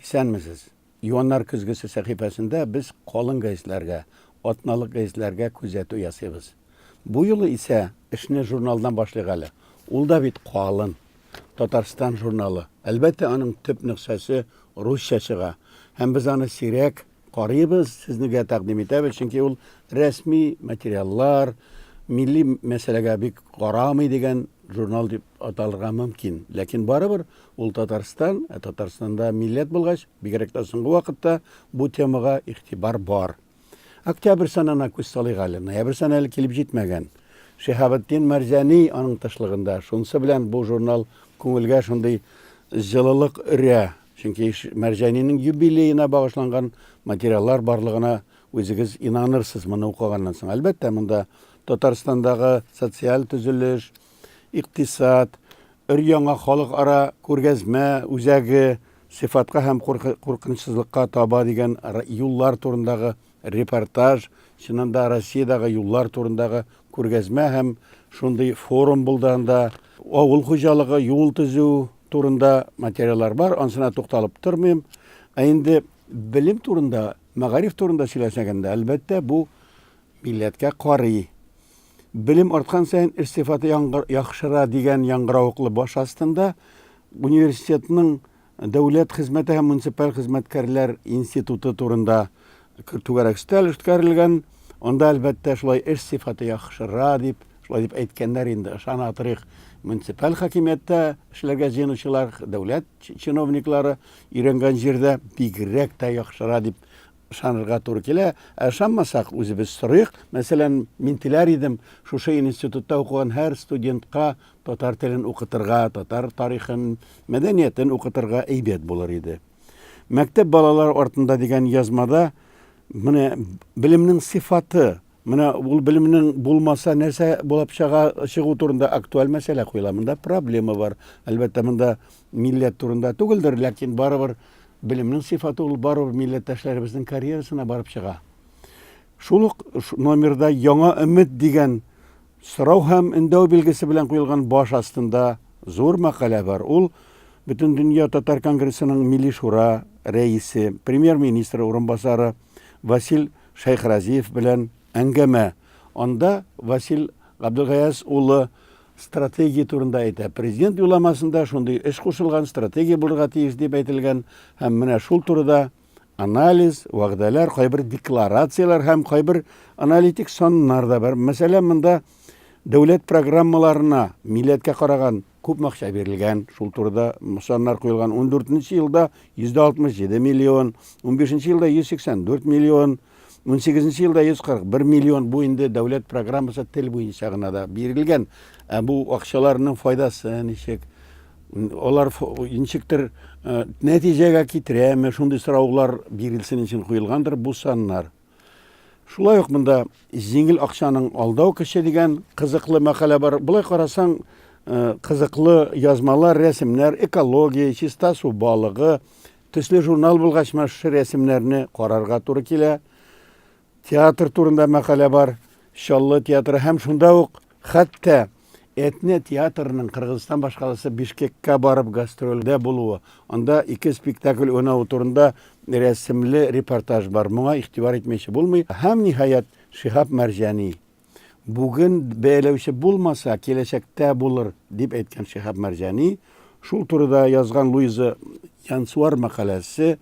Исәнмесез. Юаннар көзгесе сәхифәсендә без калын гәзитләргә, атналык гәзитләргә күзәтү ясыйбыз. Бу юлы исә эшне журналдан башлыйк әле. Ул да бит калын. Татарстан журналы. Әлбәттә, аның төп нөксәсе русча чыга. Һәм без аны сирәк карыйбыз, сезгә тәкъдим итәбез, чөнки ул рәсми материаллар, милли мәсьәләгә бик карамый дигән журнал дип аталырга мөмкин. Ләкин барыбер ул Татарстан, Татарстанда милләт булгач, бигрәк тә соңгы вакытта бу темага игътибар бар. Октябрь санына күз салыйк әле. Ноябрь саны әле килеп җитмәгән. Шиһабетдин Мәрҗани аның тышлыгында. Шунысы белән бу журнал күңелгә шундый җылылык өрә. Чөнки Мәрҗаниның юбилеена багышланган материаллар барлыгына үзегез инанырсыз моны укыганнан соң. Әлбәттә, монда Татарстандагы социаль төзелеш, икътисад, өр-яңа халыкара күргәзмә үзәге, сыйфатка һәм куркынычсызлыкка таба дигән юллар турындагы репортаж, чыннан да Россиядагы юллар турындагы күргәзмә һәм шундый форум булганда авыл хуҗалыгы, юл төзү турында материаллар бар, ансына тукталып тормыйм. Инде билим турында, мәгариф турында сөйләсәгәндә, әлбәттә, бу милләткә карый. Билим арткан сайын сыйфаты яхшыра дигән яңгыравыклы баш астында университетның дәүләт хезмәте һәм муниципаль хезмәткәрләр институты турында түгәрәк өстәл эшкәрелгән. Анда әлбәттә шулай сыйфаты яхшыра дип, шулай дип әйткәннәр инде. Ышана торыйк. Муниципаль хакимияттә эшләргә җыенучылар, дәүләт чиновниклары өйрәнгән җирдә бигрәк тә яхшыра дип ышанырга туры килә. Ышанмасак, үзебез сорыйк. Мәсәлән, мин теләр идем, шушы институтта укыган һәр студентка татар телен укытырга, татар тарихын, мәдәниятен укытырга әйбәт булыр иде. Мәктәп балалар артында дигән язмада менә билимнең сыйфаты, менә ул билимнең булмаса нәрсә булып чыгу турында актуаль мәсьәлә куела. Монда проблема бар. Әлбәттә, монда милләт турында түгелдер, ләкин барыбер билимнең сыйфаты ул барыбер милләттәшләребезнең карьерасына барып чыга. Шул ук номерда яңа өмет дигән сорау һәм өндәү билгесе белән куелган баш астында зур мәкалә бар. Ул бөтен дөнья татар конгрессының милли шура рәисе, премьер-министры урынбасары Васил Шайхразиев белән әңгәмә. Анда Васил Габделгаяз улы стратегия турында әйтә. Президент юлламасында шундый эш кушылган, стратегия булырга тиеш дип әйтелгән һәм менә шул турыда анализ, вәгъдәләр, кайбер декларациялар һәм кайбер аналитик саннар да бар. Мәсәлән, монда дәүләт программаларына милләткә караган күп акча бирелгән. Шул турыда саннар куелган. 14нче елда 167 миллион, 15нче елда 184 миллион, 18нче елда 141 миллион. Бу инде дәүләт программасы тел буенча гына да бирелгән. Бу акчаларның файдасы ничек? Олар ничектер нәтиҗәгә китерәме? Шундый сораулар бирелсен өчен куелгандыр бу саннар. Шулай ук монда җиңел акчаның алдау кеше дигән кызыклы мәкалә бар. Булай карасаң, кызыклы язмалар, рәсемнәр, экология, чиста су балыгы, төсле журнал булгач, шы рәсемнәрне карарга туры килә. Театр турында мәкалә бар. Шаллы театры һәм шунда ук хәтта Этне театрының Кыргызстан башкаласы Бишкеккә барып гастрольдә булуы. Анда 2 спектакль уйнау турында рәсемле репортаж бар. Моңа игътибар итмәйче булмый. Һәм ниһаять Шиһаб Мәрҗани. Бүген бәйләүче булмаса, киләчәктә булыр дип әйткән Шиһаб Мәрҗани. Шул турыда язган Луиза Янсуар мәкаләсе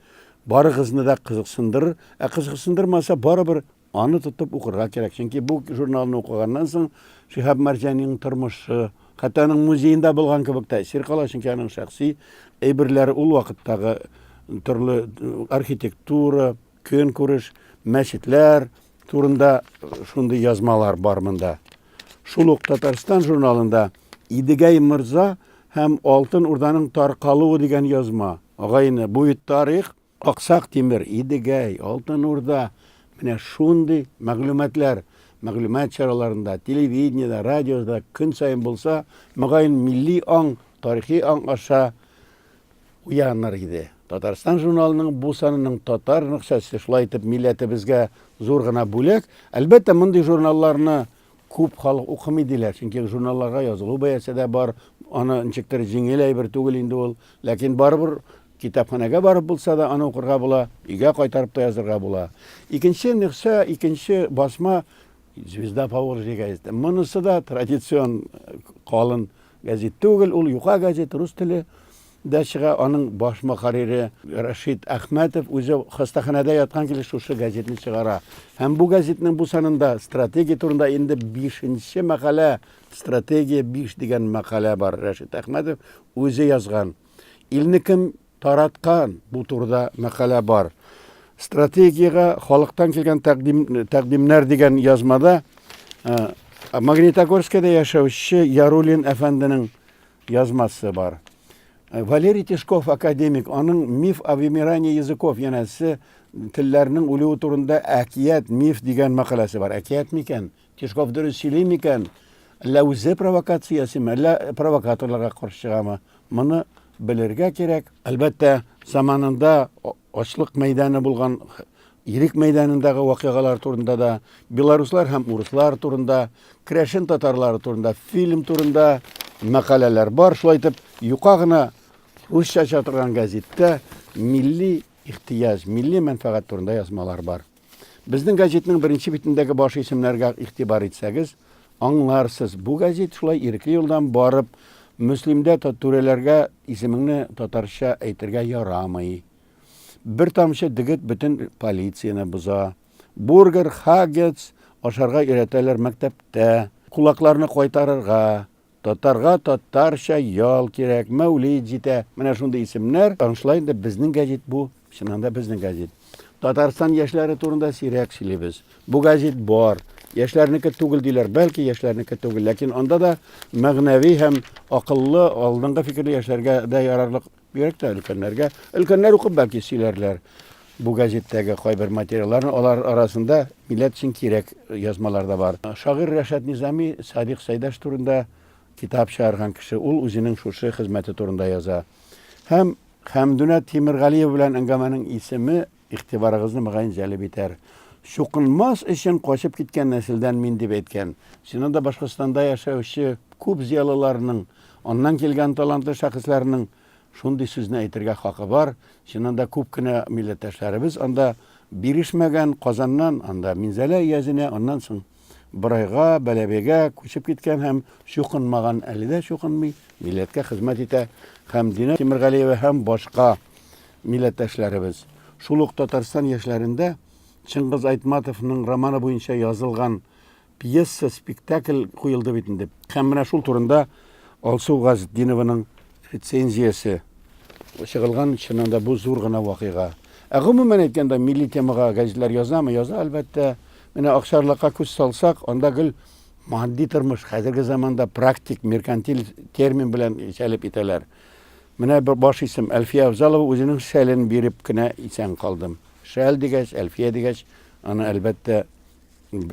барыгызны да кызыксындырыр. Кызыксындырмаса, барыбер аны тотып укырга кирәк. Чөнки бу журналны укыганнан соң Шиһаб Мәрҗаниның тормышы, хәтта аның музейында булган кебек тәэсир кала, чөнки аның шәхси әйберләре ул вакыттагы төрле архитектура, көнкүреш, мәчетләр турында шундый язмалар бар монда. Шул ук Татарстан журналында Идегәй Мырза һәм Алтын Урданың таркалуы дигән язма. Агайны, бу тарих, Аксак Тимер, Идегәй, Алтын Урда, менә шундый мәгълүмат чараларында, телевидениеда, радиода көн сайын булса, мөгаен милли аң, тарихи аң аша уяныр иде. Татарстан журналының бу санының татар нөксәсе шулай итеп милләтебезгә зур гына бүләк. Әлбәттә, мондый журналларны күп халык укымый диләр, чөнки журналларга язылу бәясе дә бар. Аны ничектер җиңел әйбер түгел инде ул, ләкин барыбер Kitapxonaga barып булса да аны укырга була, өйгә кайтарып та язырга була. Икенче нөксә, икенче басма Звезда Поволжья газеты. Монысы да традицион калын газет түгел, ул юка газет, рус теле дә чыга. Аның баш мөхәррире Рашид Әхмәтов үзе хастаханәдә яткан килеш шушы газетны чыгара. Һәм бу газетның бу санында стратегия турында инде 5нче мәкалә, стратегия 5 дигән мәкалә бар. Рашид Әхмәтов үзе язган. Илне кем тараткан бу турда мәкалә бар. Стратегияга халыктан килгән тәкъдимнәр дигән язмада Магнитогорскида яшәүче Ярулин әфәнденең язмасы бар. Валерий Тишков академик, аның миф о вымирании языков, янәсе телләрнең үлүе турында әкият, миф дигән мәкаләсе бар. Әкият микән? Тишков дөрес сөйли микән? Әллә үзе провокациясеме, әллә провокаторларга каршы чыгамы? Моны белергә кирәк. Әлбәттә, заманында ачлык мәйданы булган Ирек мәйданындагы вакыйгалар турында да, белоруслар һәм урыслар турында, Крәшен татарлары турында, фильм турында мәкаләләр бар. Шулай итеп, юка гына русча чатырган газетта милли ихтияҗ, милли мәнфәгать турында язмалар бар. Безнең газетның беренче битендәге баш исемнәргә игътибар итсәгез, аңларсыз, бу газет шулай ирекле юлдан барып, Мөслимдә түрәләргә исемеңне татарча әйтергә ярамый. Бер тамчы дигет бөтен полицияны боза. Бургер, хагец ашарга өйрәтәләр мәктәптә. Кулакларны кайтарырга, татарга татарча ял кирәк, мәүлид җитә. Менә шундый исемнәр. Аңшылай инде безнең газет бу, чыннан да безнең газет. Татарстан яшьләре турында сирәк сөйлибез. Бу газет бар. Яшьләрнеке түгел диләр, бәлки яшьләрнеке түгел, ләкин анда да мәгънәви һәм акыллы, алдынгы фикерле яшьләргә дә ярарлык бирәк тә өлкәннәргә. Өлкәннәр укып бәлки сөйләрләр бу газеттәге кайбер материалларны, алар арасында милләт өчен кирәк язмалар да бар. Шагыйрь Рәшәт Низами Садыйк Сайдаш турында китап чыгарган кеше, ул үзенең шушы хезмәте турында яза. Һәм Хәмдүнә Тимергалиева белән әңгәмәнең исеме игътибарыгызны мөгаен җәлеп итәр. Шукынмас өчен качып киткән нәселдән мин дип әйткән. Синанда Башкортстанда яшәүче күп зиялыларның, аннан килгән талантлы шәхесләрнең шундый сүзне әйтергә хакы бар. Синанда күп кенә милләттәшләребез анда бирешмәгән Казаннан, анда Минзәлә язына, аннан соң Борайга, Бәләбәгә күчеп киткән һәм шукынмаган, әле дә шукынмый, милләткә хезмәт итә. Хәмдүнә Тимергалиева һәм башка милләттәшләребез. Шул ук Татарстан яшьләрендә Чыңгыз Айтматовның романы буенча язылган пьеса, спектакль куелды бит инде. Һәм менә шул турында Алсу Газетдинованың рецензиясе чыгылган, чынында бу зур гына вакыйга. Гомумән әйткәндә, милли темага газетлар язамы? Яза, әлбәттә. Менә акчарлыкка күз салсак, анда гел матди тормыш, хәзерге заманда практик, меркантил термин белән җәлеп итәләр. Менә бер баш исем Әлфия Авзалова үзенең шәлен биреп кенә исән калдым. Шәл дигәч, Әлфия дигәч, аны әлбәттә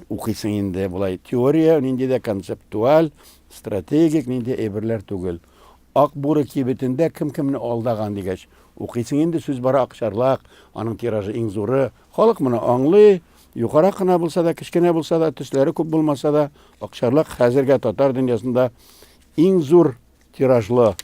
укыйсың инде булай. Теория, нинди дә концептуаль, стратегик нинди әйберләр түгел. Ак буры кибетендә кем-кемне алдаган дигәч, укыйсың инде сүз бара акчарлак, аның тиражы иң зуры. Халык моны аңлый, югары кына булса да, кичкенә булса да, төсләре күп булмаса да, акчарлак хәзергә татар дөньясында иң зур тиражлы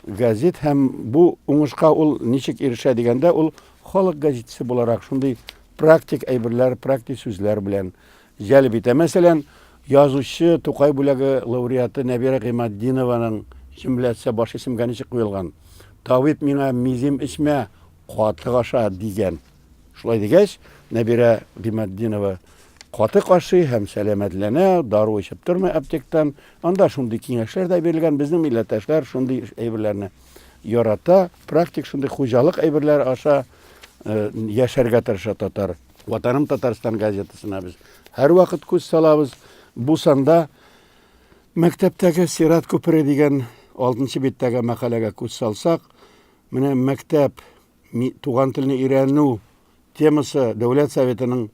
газет һәм бу уңышка ул ничек ирешә дигәндә, ул халык газетасы буларак шундый практик әйберләр, практик сүзләр белән җәлеп итә. Мәсәлән, язучы Тукай бүләге лауреаты Нәбира Гыймаддинованың җөмләсе баш исемгә ничек куелган? Тавит миңа мизим эчмә, каты аша дигән. Шулай дигәч, Нәбира Гыймаддинова каты кашый һәм сәламәтләнә, дару эчеп тормый аптектан. Анда шундый киңәшләр дә бирелгән, безнең милләттәшләр шундый әйберләрне ярата, практик шундый хуҗалык әйберләр аша яшәргә тырыша татар. Ватаным Татарстан газетасына без һәр вакыт күз салабыз. Бу санда мәктәптәге Сират күпере дигән 6нчы биттәге мәкаләгә күз салсак, менә мәктәп туган телне өйрәнү темасы Дәүләт Советының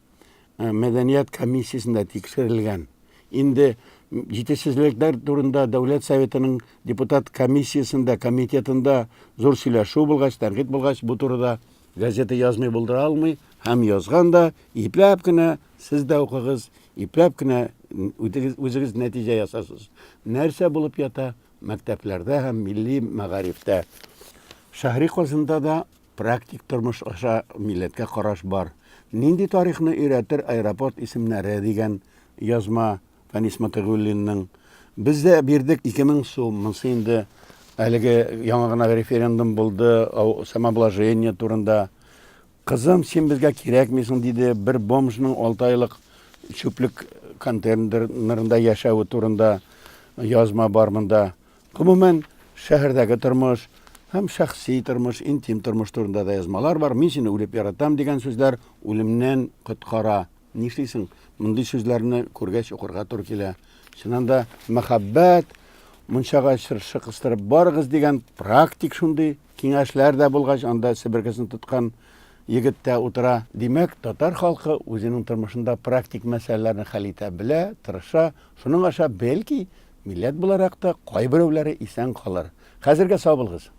мәдәният комиссиясендә тикшерелгән. Инде җитешсезлекләр турында Дәүләт Советының депутат комиссиясендә, комитетында зур сөйләшү булгач, тәнкыйть булгач, бу турыда газета язмый булдыра алмый, һәм язган да, ипләп кенә сез дә укыгыз, ипләп кенә үзегез нәтиҗә ясасыз. Нәрсә булып ята мәктәпләрдә һәм милли мәгарифтә? Шәһри Казанда да практик тормыш аша милләткә караш бар. Нинди тарихны өйрәтер аэропорт исемнәре дигән язма Фәнис Матыгуллинның. Без дә бирдек 2000 сум. Монсы инде әлеге яңа гына референдум булды, самообложение турында. Кызым, син безгә кирәкмисең диде, бер бомжның 6 айлык чүплек контейнерында яшәүе турында язма бар монда. Гомумән, шәһәрдәге тормыш һәм шәхси тормыш, интим тормыш турында да язмалар бар. Мин сине үлеп яратам дигән сүзләр үлемнән коткара. Нишлисең? Мондый сүзләрне күргәч укырга туры килә. Чыннан да мәхәббәт, мунчага чыршы кыстырып барыгыз дигән практик шундый киңәшләр дә булгач, анда себеркесен тоткан егет тә утыра. Димәк, татар халкы үзенең тормышында практик мәсьәләләрне хәл итә белә, тырыша. Шуның аша бәлки милләт буларак та кайберәүләре исән калыр. Хәзергә сау булыгыз.